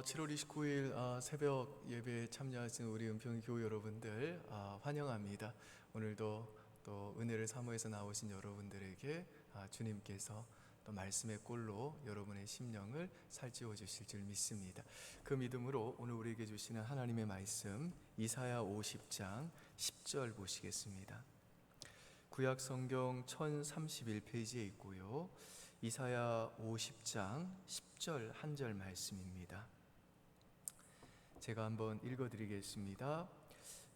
7월 29일 새벽 예배에 참여하신 우리 은평교회 여러분들 환영합니다. 오늘도 또 은혜를 사모해서 나오신 여러분들에게 주님께서 또 말씀의 꼴로 여러분의 심령을 살찌워 주실 줄 믿습니다. 그 믿음으로 오늘 우리에게 주시는 하나님의 말씀 이사야 50장 10절 보시겠습니다. 구약 성경 1031페이지에 있고요. 이사야 50장 10절 한 절 말씀입니다. 제가 한번 읽어드리겠습니다.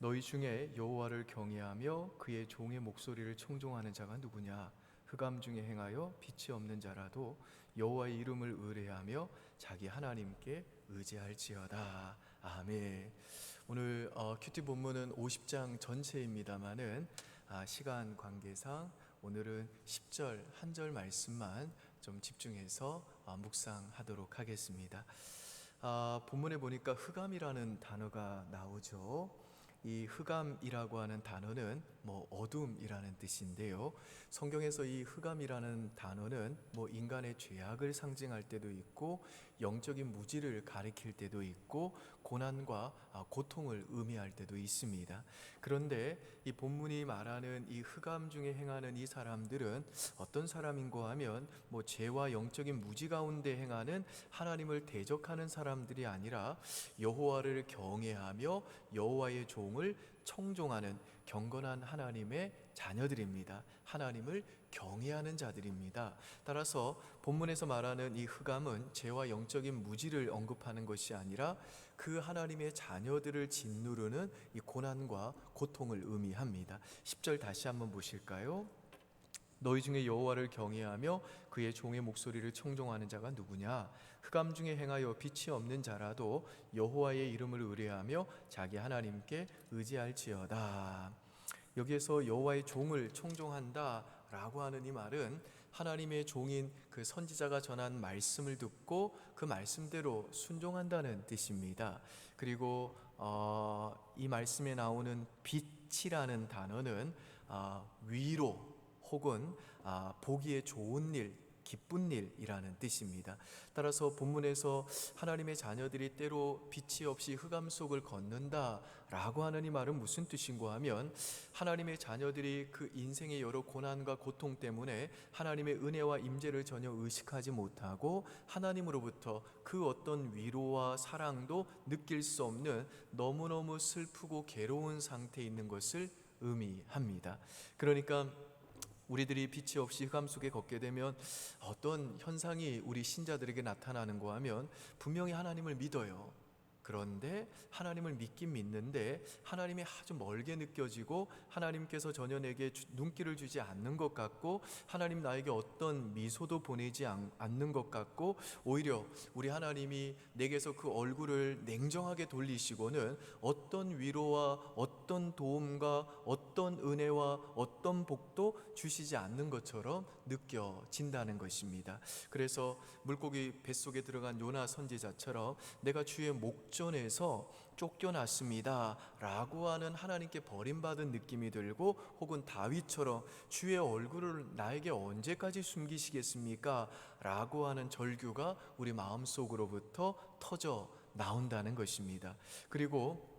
너희 중에 여호와를 경외하며 그의 종의 목소리를 청종하는 자가 누구냐? 흑암 중에 행하여 빛이 없는 자라도 여호와의 이름을 의뢰하며 자기 하나님께 의지할지어다. 아멘. 오늘 큐티 본문은 50장 전체입니다만은 시간 관계상 오늘은 10절 한 절 말씀만 좀 집중해서 묵상하도록 하겠습니다. 본문에 보니까 흑암이라는 단어가 나오죠. 이 흑암이라고 하는 단어는 어둠이라는 뜻인데요. 성경에서 이 흑암이라는 단어는 인간의 죄악을 상징할 때도 있고 영적인 무지를 가리킬 때도 있고 고난과 고통을 의미할 때도 있습니다. 그런데 이 본문이 말하는 이 흑암 중에 행하는 이 사람들은 어떤 사람인가 하면 죄와 영적인 무지 가운데 행하는 하나님을 대적하는 사람들이 아니라 여호와를 경외하며 여호와의 종을 청종하는 경건한 하나님의 자녀들입니다. 하나님을 경외하는 자들입니다. 따라서 본문에서 말하는 이 흑암은 죄와 영적인 무지를 언급하는 것이 아니라 그 하나님의 자녀들을 짓누르는 이 고난과 고통을 의미합니다. 10절 다시 한번 보실까요? 너희 중에 여호와를 경외하며 그의 종의 목소리를 청종하는 자가 누구냐? 흑암 중에 행하여 빛이 없는 자라도 여호와의 이름을 의뢰하며 자기 하나님께 의지할지어다. 여기에서 여호와의 종을 청종한다 라고 하는 이 말은 하나님의 종인 그 선지자가 전한 말씀을 듣고 그 말씀대로 순종한다는 뜻입니다. 그리고 이 말씀에 나오는 빛이라는 단어는 위로 혹은 보기에 좋은 일, 기쁜 일이라는 뜻입니다. 따라서 본문에서 하나님의 자녀들이 때로 빛이 없이 흑암 속을 걷는다 라고 하는 이 말은 무슨 뜻인가 하면 하나님의 자녀들이 그 인생의 여러 고난과 고통 때문에 하나님의 은혜와 임재를 전혀 의식하지 못하고 하나님으로부터 그 어떤 위로와 사랑도 느낄 수 없는 너무너무 슬프고 괴로운 상태에 있는 것을 의미합니다. 그러니까 우리들이 빛이 없이 흑암 속에 걷게 되면 어떤 현상이 우리 신자들에게 나타나는가 하면 분명히 하나님을 믿어요. 그런데 하나님을 믿긴 믿는데 하나님이 아주 멀게 느껴지고 하나님께서 전혀 내게 눈길을 주지 않는 것 같고 하나님 나에게 어떤 미소도 보내지 않는 것 같고 오히려 우리 하나님이 내게서 그 얼굴을 냉정하게 돌리시고는 어떤 위로와 어떤 도움과 어떤 은혜와 어떤 복도 주시지 않는 것처럼 느껴진다는 것입니다. 그래서 물고기 뱃속에 들어간 요나 선지자처럼 내가 주의 목전에서 쫓겨났습니다 라고 하는 하나님께 버림받은 느낌이 들고 혹은 다윗처럼 주의 얼굴을 나에게 언제까지 숨기시겠습니까? 라고 하는 절규가 우리 마음속으로부터 터져 나온다는 것입니다. 그리고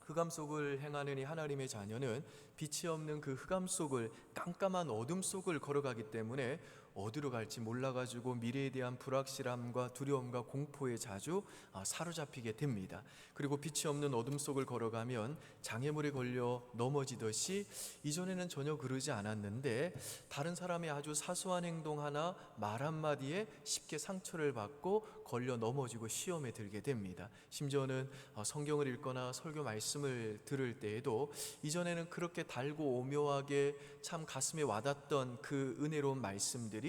흑암 속을 행하는 이 하나님의 자녀는 빛이 없는 그 흑암 속을 깜깜한 어둠 속을 걸어가기 때문에 어디로 갈지 몰라가지고 미래에 대한 불확실함과 두려움과 공포에 자주 사로잡히게 됩니다. 그리고 빛이 없는 어둠 속을 걸어가면 장애물에 걸려 넘어지듯이 이전에는 전혀 그러지 않았는데 다른 사람의 아주 사소한 행동 하나 말 한마디에 쉽게 상처를 받고 걸려 넘어지고 시험에 들게 됩니다. 심지어는 성경을 읽거나 설교 말씀을 들을 때에도 이전에는 그렇게 달고 오묘하게 참 가슴에 와닿던 그 은혜로운 말씀들이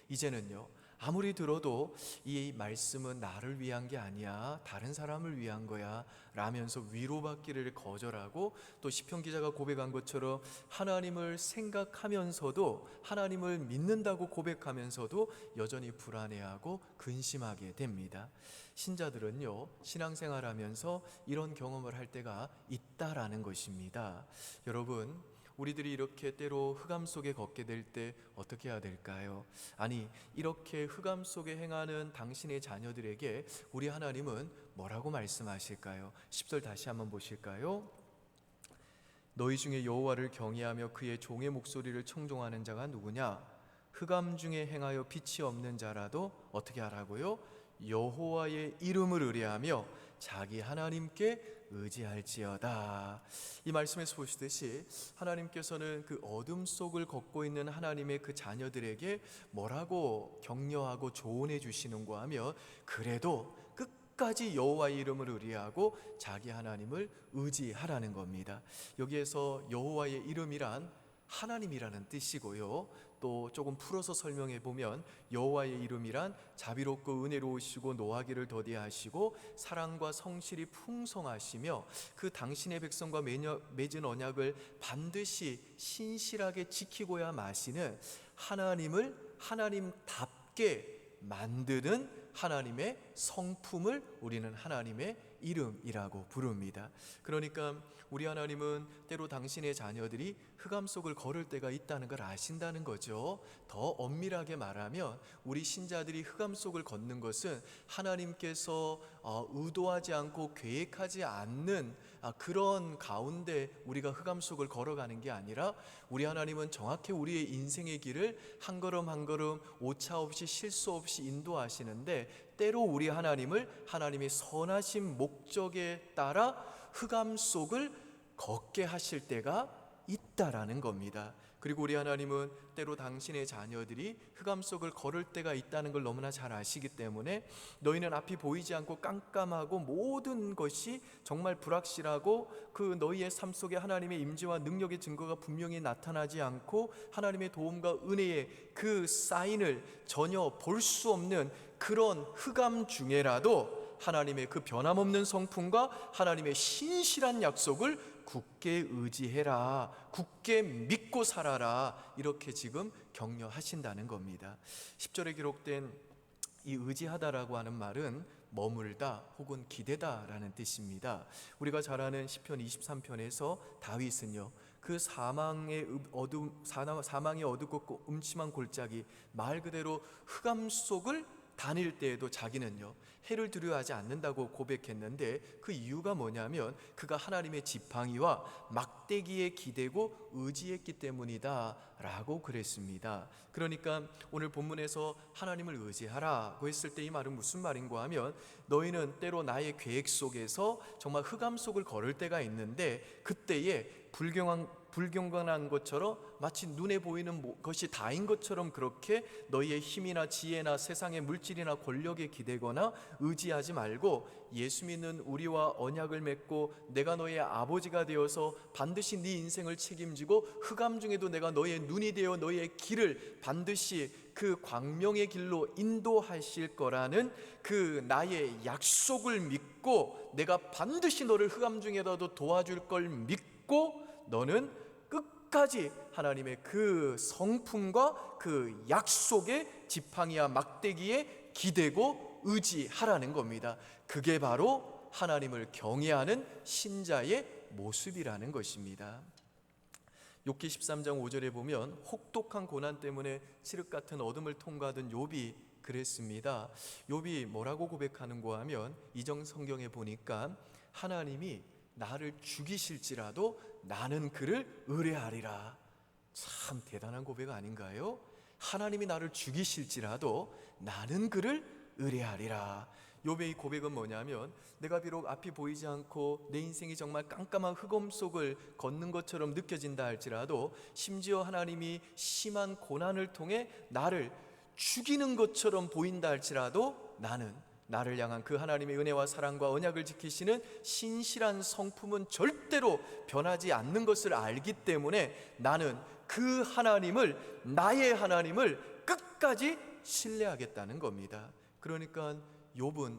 이제는요 아무리 들어도 이 말씀은 나를 위한 게 아니야 다른 사람을 위한 거야 라면서 위로받기를 거절하고 또 시편 기자가 고백한 것처럼 하나님을 생각하면서도 하나님을 믿는다고 고백하면서도 여전히 불안해하고 근심하게 됩니다. 신자들은요 신앙생활하면서 이런 경험을 할 때가 있다라는 것입니다. 여러분 우리들이 이렇게 때로 흑암 속에 걷게 될 때 어떻게 해야 될까요? 아니, 이렇게 흑암 속에 행하는 당신의 자녀들에게 우리 하나님은 뭐라고 말씀하실까요? 10절 다시 한번 보실까요? 너희 중에 여호와를 경외하며 그의 종의 목소리를 청종하는 자가 누구냐? 흑암 중에 행하여 빛이 없는 자라도 어떻게 하라고요? 여호와의 이름을 의뢰하며 자기 하나님께 의지할지어다. 이 말씀에서 보시듯이 하나님께서는 그 어둠 속을 걷고 있는 하나님의 그 자녀들에게 뭐라고 격려하고 조언해 주시는가 하면, 그래도 끝까지 여호와의 이름을 의뢰하고 자기 하나님을 의지하라는 겁니다. 여기에서 여호와의 이름이란 하나님이라는 뜻이고요, 또 조금 풀어서 설명해 보면 여호와의 이름이란 자비롭고 은혜로우시고 노하기를 더디하시고 사랑과 성실이 풍성하시며 그 당신의 백성과 맺은 언약을 반드시 신실하게 지키고야 마시는 하나님을 하나님답게 만드는 하나님의 성품을 우리는 하나님의 이름이라고 부릅니다. 그러니까 우리 하나님은 때로 당신의 자녀들이 흑암 속을 걸을 때가 있다는 걸 아신다는 거죠. 더 엄밀하게 말하면 우리 신자들이 흑암 속을 걷는 것은 하나님께서 의도하지 않고 계획하지 않는 그런 가운데 우리가 흑암 속을 걸어가는 게 아니라, 우리 하나님은 정확히 우리의 인생의 길을 한 걸음 한 걸음 오차 없이 실수 없이 인도하시는데, 때로 우리 하나님을 하나님의 선하신 목적에 따라 흑암 속을 걷게 하실 때가 있다라는 겁니다. 그리고 우리 하나님은 때로 당신의 자녀들이 흑암 속을 걸을 때가 있다는 걸 너무나 잘 아시기 때문에, 너희는 앞이 보이지 않고 깜깜하고 모든 것이 정말 불확실하고 그 너희의 삶 속에 하나님의 임재와 능력의 증거가 분명히 나타나지 않고 하나님의 도움과 은혜의 그 사인을 전혀 볼 수 없는 그런 흑암 중에라도 하나님의 그 변함없는 성품과 하나님의 신실한 약속을 굳게 의지해라, 굳게 믿고 살아라, 이렇게 지금 격려하신다는 겁니다. 10절에 기록된 이 의지하다라고 하는 말은 머물다 혹은 기대다라는 뜻입니다. 우리가 잘 아는 시편 23편에서 다윗은요, 그 사망의 어둡고 음침한 골짜기, 말 그대로 흑암 속을 다닐 때에도 자기는요 해를 두려워하지 않는다고 고백했는데, 그 이유가 뭐냐면 그가 하나님의 지팡이와 막대기에 기대고 의지했기 때문이다 라고 그랬습니다. 그러니까 오늘 본문에서 하나님을 의지하라고 했을 때 이 말은 무슨 말인가 하면, 너희는 때로 나의 계획 속에서 정말 흑암 속을 걸을 때가 있는데, 그때에 불경건한 것처럼 마치 눈에 보이는 것이 다인 것처럼 그렇게 너희의 힘이나 지혜나 세상의 물질이나 권력에 기대거나 의지하지 말고, 예수 믿는 우리와 언약을 맺고 내가 너희의 아버지가 되어서 반드시 네 인생을 책임지고 흑암 중에도 내가 너희의 눈이 되어 너희의 길을 반드시 그 광명의 길로 인도하실 거라는 그 나의 약속을 믿고, 내가 반드시 너를 흑암 중에라도 도와줄 걸 믿고 너는 끝까지 하나님의 그 성품과 그 약속의 지팡이와 막대기에 기대고 의지하라는 겁니다. 그게 바로 하나님을 경외하는 신자의 모습이라는 것입니다. 욥기 13장 5절에 보면 혹독한 고난 때문에 칠흑 같은 어둠을 통과하던 욥이 그랬습니다. 욥이 뭐라고 고백하는가 하면, 이정 성경에 보니까 하나님이 나를 죽이실지라도 나는 그를 의뢰하리라. 참 대단한 고백 아닌가요? 하나님이 나를 죽이실지라도 나는 그를 의뢰하리라. 욥의 이 고백은 뭐냐면, 내가 비록 앞이 보이지 않고 내 인생이 정말 깜깜한 흑암 속을 걷는 것처럼 느껴진다 할지라도, 심지어 하나님이 심한 고난을 통해 나를 죽이는 것처럼 보인다 할지라도, 나를 향한 그 하나님의 은혜와 사랑과 언약을 지키시는 신실한 성품은 절대로 변하지 않는 것을 알기 때문에 나는 그 하나님을, 나의 하나님을 끝까지 신뢰하겠다는 겁니다. 그러니까 욥은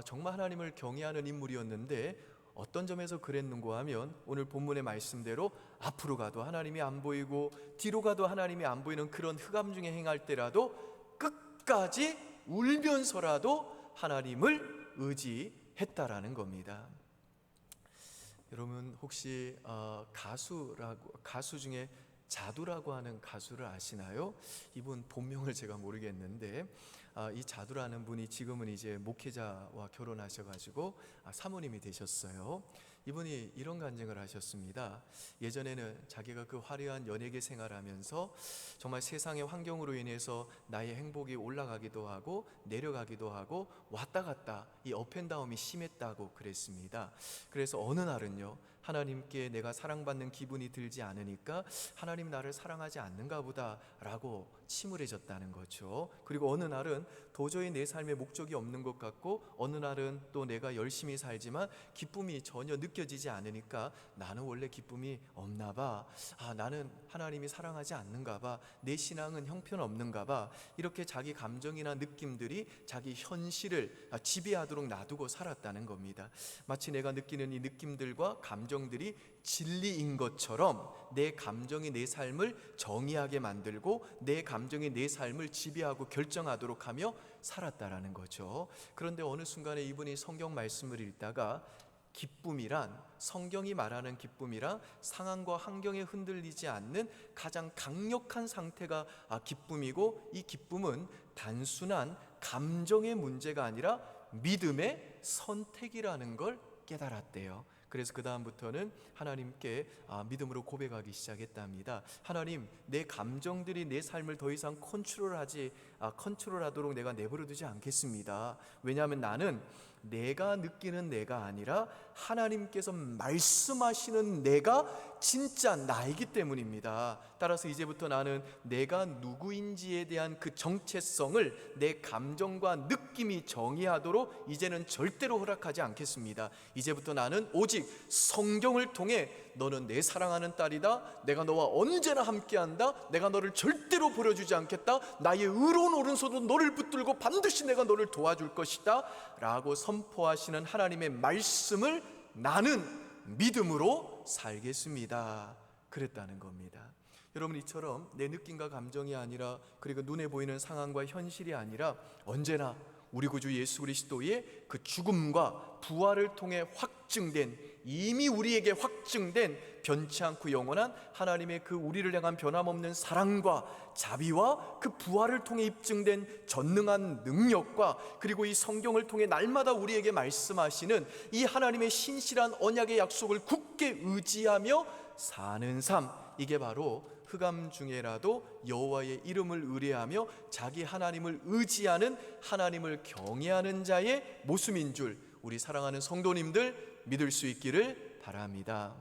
정말 하나님을 경외하는 인물이었는데, 어떤 점에서 그랬는가 하면 오늘 본문의 말씀대로 앞으로 가도 하나님이 안 보이고 뒤로 가도 하나님이 안 보이는 그런 흑암 중에 행할 때라도 끝까지 울면서라도 하나님을 의지했다라는 겁니다. 여러분 혹시 가수 중에 자두라고 하는 가수를 아시나요? 이분 본명을 제가 모르겠는데 이 자두라는 분이 지금은 이제 목회자와 결혼하셔가지고 사모님이 되셨어요. 이분이 이런 간증을 하셨습니다. 예전에는 자기가 그 화려한 연예계 생활하면서 정말 세상의 환경으로 인해서 나의 행복이 올라가기도 하고 내려가기도 하고 왔다 갔다 이 업앤다운이 심했다고 그랬습니다. 그래서 어느 날은요, 하나님께 내가 사랑받는 기분이 들지 않으니까 하나님 나를 사랑하지 않는가 보다 라고 침울해졌다는 거죠. 그리고 어느 날은 도저히 내 삶에 목적이 없는 것 같고, 어느 날은 또 내가 열심히 살지만 기쁨이 전혀 느껴지지 않으니까 나는 원래 기쁨이 없나 봐, 나는 하나님이 사랑하지 않는가 봐, 내 신앙은 형편없는가 봐, 이렇게 자기 감정이나 느낌들이 자기 현실을 지배하도록 놔두고 살았다는 겁니다. 마치 내가 느끼는 이 느낌들과 감정들이 진리인 것처럼 내 감정이 내 삶을 정의하게 만들고 내 감정이 내 삶을 지배하고 결정하도록 하며 살았다라는 거죠. 그런데 어느 순간에 이분이 성경 말씀을 읽다가 기쁨이란, 성경이 말하는 기쁨이란 상황과 환경에 흔들리지 않는 가장 강력한 상태가 기쁨이고, 이 기쁨은 단순한 감정의 문제가 아니라 믿음의 선택이라는 걸 깨달았대요. 그래서 그 다음부터는 하나님께 믿음으로 고백하기 시작했답니다. 하나님, 내 감정들이 내 삶을 더 이상 컨트롤하도록 내가 내버려 두지 않겠습니다. 왜냐하면 나는 내가 느끼는 내가 아니라 하나님께서 말씀하시는 내가 진짜 나이기 때문입니다. 따라서 이제부터 나는 내가 누구인지에 대한 그 정체성을 내 감정과 느낌이 정의하도록 이제는 절대로 허락하지 않겠습니다. 이제부터 나는 오직 성경을 통해 너는 내 사랑하는 딸이다, 내가 너와 언제나 함께한다, 내가 너를 절대로 버려주지 않겠다, 나의 의로운 오른손으로 너를 붙들고 반드시 내가 너를 도와줄 것이다 라고 선포하시는 하나님의 말씀을 나는 믿음으로 살겠습니다, 그랬다는 겁니다. 여러분, 이처럼 내 느낌과 감정이 아니라, 그리고 눈에 보이는 상황과 현실이 아니라 언제나 우리 구주 예수 그리스도의 그 죽음과 부활을 통해 확증된, 이미 우리에게 확증된 변치 않고 영원한 하나님의 그 우리를 향한 변함없는 사랑과 자비와 그 부활을 통해 입증된 전능한 능력과, 그리고 이 성경을 통해 날마다 우리에게 말씀하시는 이 하나님의 신실한 언약의 약속을 굳게 의지하며 사는 삶, 이게 바로 흑암 중에라도 여호와의 이름을 의뢰하며 자기 하나님을 의지하는, 하나님을 경외하는 자의 모습인 줄 우리 사랑하는 성도님들 믿을 수 있기를 바랍니다.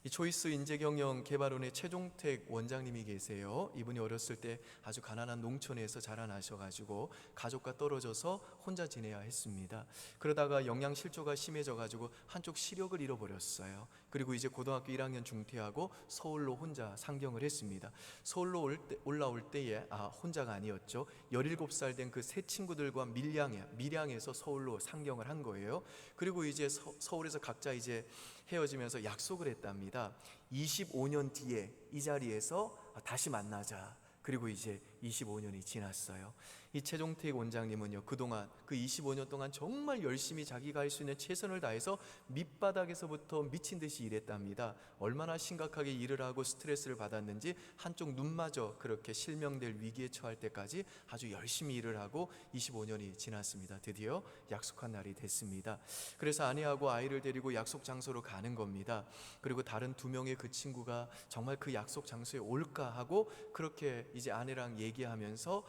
이 초이스 인재경영 개발원의 최종택 원장님이 계세요. 이분이 어렸을 때 아주 가난한 농촌에서 자라나셔가지고 가족과 떨어져서 혼자 지내야 했습니다. 그러다가 영양실조가 심해져가지고 한쪽 시력을 잃어버렸어요. 그리고 이제 고등학교 1학년 중퇴하고 서울로 혼자 상경을 했습니다. 서울로 올라올 때에 혼자가 아니었죠. 17살 된 그 세 친구들과 밀양에서 서울로 상경을 한 거예요. 그리고 이제 서울에서 각자 이제 헤어지면서 약속을 했답니다. 25년 뒤에 이 자리에서 다시 만나자. 그리고 이제 25년이 지났어요. 이 최종택 원장님은요, 그동안 그 25년 동안 정말 열심히 자기가 할 수 있는 최선을 다해서 밑바닥에서부터 미친 듯이 일했답니다. 얼마나 심각하게 일을 하고 스트레스를 받았는지 한쪽 눈마저 그렇게 실명될 위기에 처할 때까지 아주 열심히 일을 하고 25년이 지났습니다. 드디어 약속한 날이 됐습니다. 그래서 아내하고 아이를 데리고 약속 장소로 가는 겁니다. 그리고 다른 2명의 그 친구가 정말 그 약속 장소에 올까 하고 그렇게 이제 아내랑 얘기하면서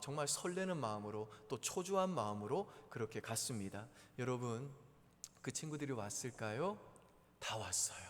정말 설레는 마음으로 또 초조한 마음으로 그렇게 갔습니다. 여러분, 그 친구들이 왔을까요? 다 왔어요.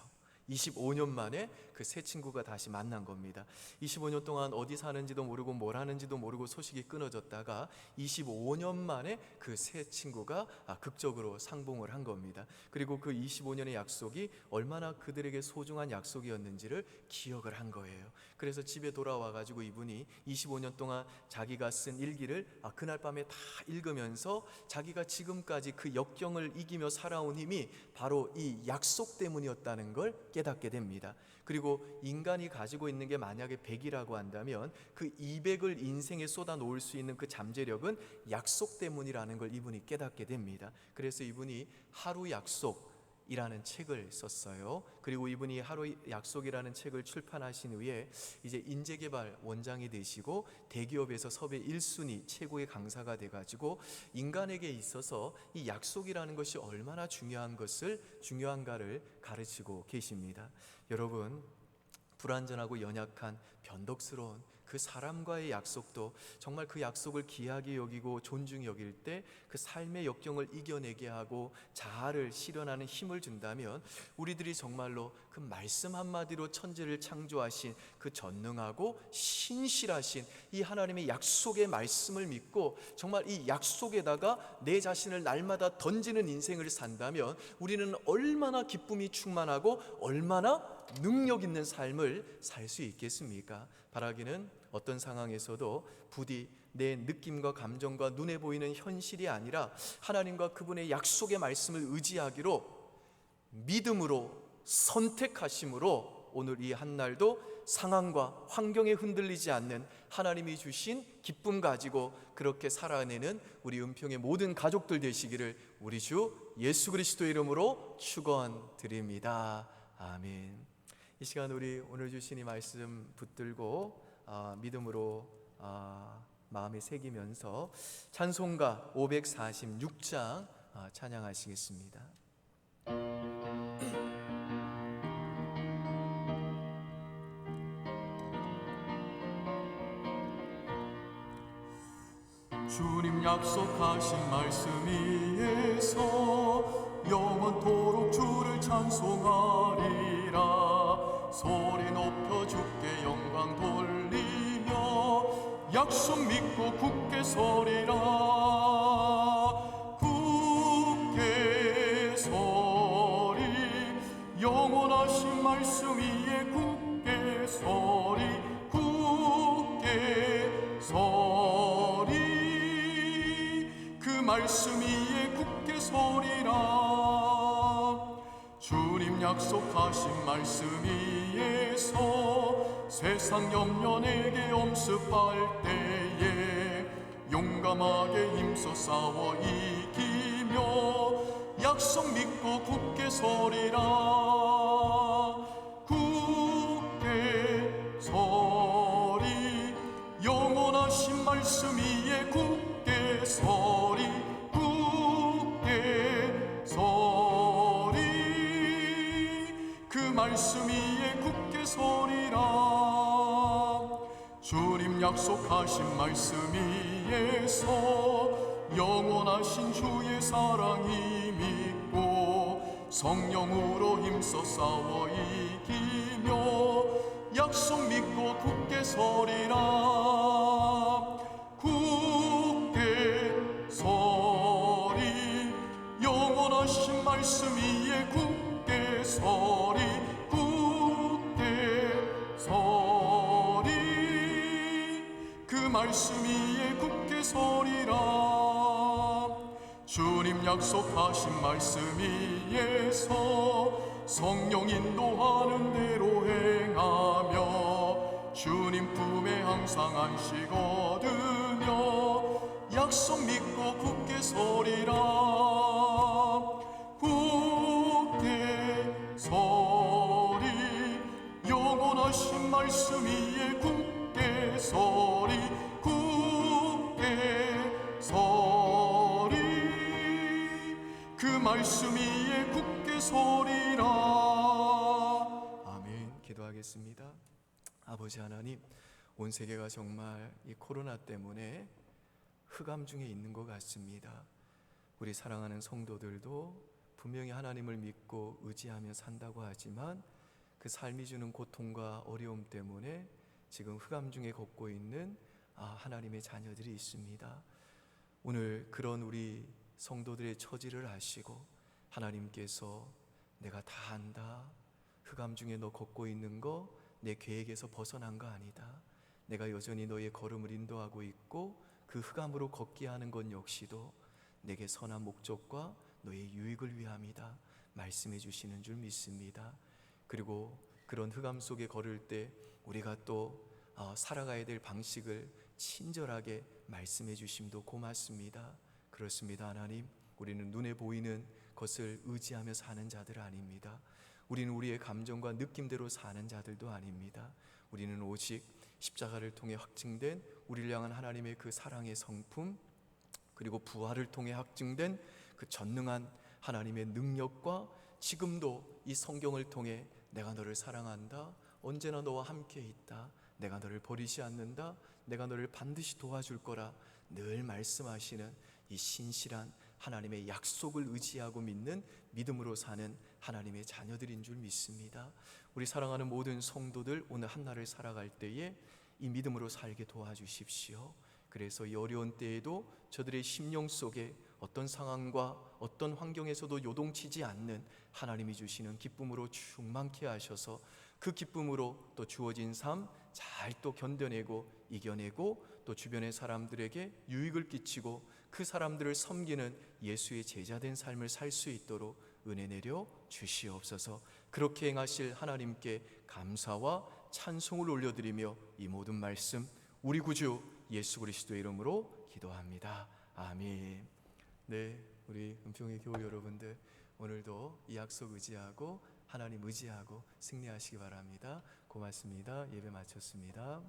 25년 만에 그 세 친구가 다시 만난 겁니다. 25년 동안 어디 사는지도 모르고 뭘 하는지도 모르고 소식이 끊어졌다가 25년 만에 그 세 친구가 극적으로 상봉을 한 겁니다. 그리고 그 25년의 약속이 얼마나 그들에게 소중한 약속이었는지를 기억을 한 거예요. 그래서 집에 돌아와 가지고 이분이 25년 동안 자기가 쓴 일기를 그날 밤에 다 읽으면서 자기가 지금까지 그 역경을 이기며 살아온 힘이 바로 이 약속 때문이었다는 걸 깨닫게 됩니다. 그리고 인간이 가지고 있는 게 만약에 100이라고 한다면 그 200을 인생에 쏟아 놓을 수 있는 그 잠재력은 약속 때문이라는 걸 이분이 깨닫게 됩니다. 그래서 이분이 하루 약속, 이라는 책을 썼어요. 그리고 이분이 하루 약속이라는 책을 출판하신 후에 이제 인재개발 원장이 되시고 대기업에서 섭외 1순위 최고의 강사가 돼가지고 인간에게 있어서 이 약속이라는 것이 얼마나 중요한가를 가르치고 계십니다. 여러분, 불완전하고 연약한 변덕스러운 그 사람과의 약속도 정말 그 약속을 귀하게 여기고 존중히 여길 때 그 삶의 역경을 이겨내게 하고 자아를 실현하는 힘을 준다면 우리들이 정말로 그 말씀 한마디로 천지를 창조하신 그 전능하고 신실하신 이 하나님의 약속의 말씀을 믿고 정말 이 약속에다가 내 자신을 날마다 던지는 인생을 산다면 우리는 얼마나 기쁨이 충만하고 얼마나 능력 있는 삶을 살 수 있겠습니까? 바라기는 어떤 상황에서도 부디 내 느낌과 감정과 눈에 보이는 현실이 아니라 하나님과 그분의 약속의 말씀을 의지하기로 믿음으로 선택하심으로 오늘 이 한날도 상황과 환경에 흔들리지 않는 하나님이 주신 기쁨 가지고 그렇게 살아내는 우리 은평의 모든 가족들 되시기를 우리 주 예수 그리스도의 이름으로 축원드립니다. 아멘. 이 시간 우리 오늘 주신 이 말씀 붙들고 믿음으로 마음에 새기면서 찬송가 546장 찬양하시겠습니다. 주님 약속하신 말씀 위에서 영원토록 주를 찬송하리라. 소리 높여 주께 영광 돌리며 약속 믿고 굳게 서리라. 굳게 서리 영원하신 말씀 위에 굳게 서리 굳게 서리 그 말씀 위에 굳게 서리라. 주님 약속하신 말씀 위에서 세상 염려 내게 엄습할 때에 용감하게 힘써 싸워 이기며 약속 믿고 굳게 서리라. 굳게 서리 영원하신 말씀 위에 굳게 서리 굳게 서리 그 말씀 위에 굳게 서리라. 주님 약속하신 말씀 위에서 영원하신 주의 사랑이 믿고 성령으로 힘써 싸워 이기며 약속 믿고 굳게 서리라. 굳게 서리 영원하신 말씀 위에 굳게 서리 굳게 서리 그 말씀 위에 굳게 서리라. 주님 약속하신 말씀 위에서 성령 인도하는 대로 행하며 주님 품에 항상 안식 얻으며 약속 믿고 굳게 서리라. 굳게 서리 영원하신 말씀 위에 굳게 서리 굳게 서리 그 말씀 위에 굳게 서리라. 아멘. 기도하겠습니다. 아버지 하나님, 온 세계가 정말 이 코로나 때문에 흑암 중에 있는 것 같습니다. 우리 사랑하는 성도들도 분명히 하나님을 믿고 의지하며 산다고 하지만 그 삶이 주는 고통과 어려움 때문에 지금 흑암 중에 걷고 있는 하나님의 자녀들이 있습니다. 오늘 그런 우리 성도들의 처지를 아시고 하나님께서 내가 다 안다. 흑암 중에 너 걷고 있는 거 내 계획에서 벗어난 거 아니다. 내가 여전히 너의 걸음을 인도하고 있고 그 흑암으로 걷게 하는 것 역시도 내게 선한 목적과 너의 유익을 위함이다 말씀해 주시는 줄 믿습니다. 그리고 그런 흑암 속에 걸을 때 우리가 또 살아가야 될 방식을 친절하게 말씀해 주심도 고맙습니다. 그렇습니다. 하나님, 우리는 눈에 보이는 것을 의지하며 사는 자들 아닙니다. 우리는 우리의 감정과 느낌대로 사는 자들도 아닙니다. 우리는 오직 십자가를 통해 확증된 우리를 향한 하나님의 그 사랑의 성품, 그리고 부활을 통해 확증된 그 전능한 하나님의 능력과 지금도 이 성경을 통해 내가 너를 사랑한다, 언제나 너와 함께 있다, 내가 너를 버리지 않는다, 내가 너를 반드시 도와줄 거라 늘 말씀하시는 이 신실한 하나님의 약속을 의지하고 믿는 믿음으로 사는 하나님의 자녀들인 줄 믿습니다. 우리 사랑하는 모든 성도들, 오늘 한날을 살아갈 때에 이 믿음으로 살게 도와주십시오. 그래서 이 어려운 때에도 저들의 심령 속에 어떤 상황과 어떤 환경에서도 요동치지 않는 하나님이 주시는 기쁨으로 충만케 하셔서 그 기쁨으로 또 주어진 삶 잘 또 견뎌내고 이겨내고 또 주변의 사람들에게 유익을 끼치고 그 사람들을 섬기는 예수의 제자된 삶을 살 수 있도록 은혜 내려 주시옵소서. 그렇게 행하실 하나님께 감사와 찬송을 올려드리며 이 모든 말씀 우리 구주 예수 그리스도의 이름으로 기도합니다. 아멘. 네, 우리 은평의 교우 여러분들, 오늘도 이 약속 의지하고 하나님 의지하고 승리하시기 바랍니다. 고맙습니다. 예배 마쳤습니다.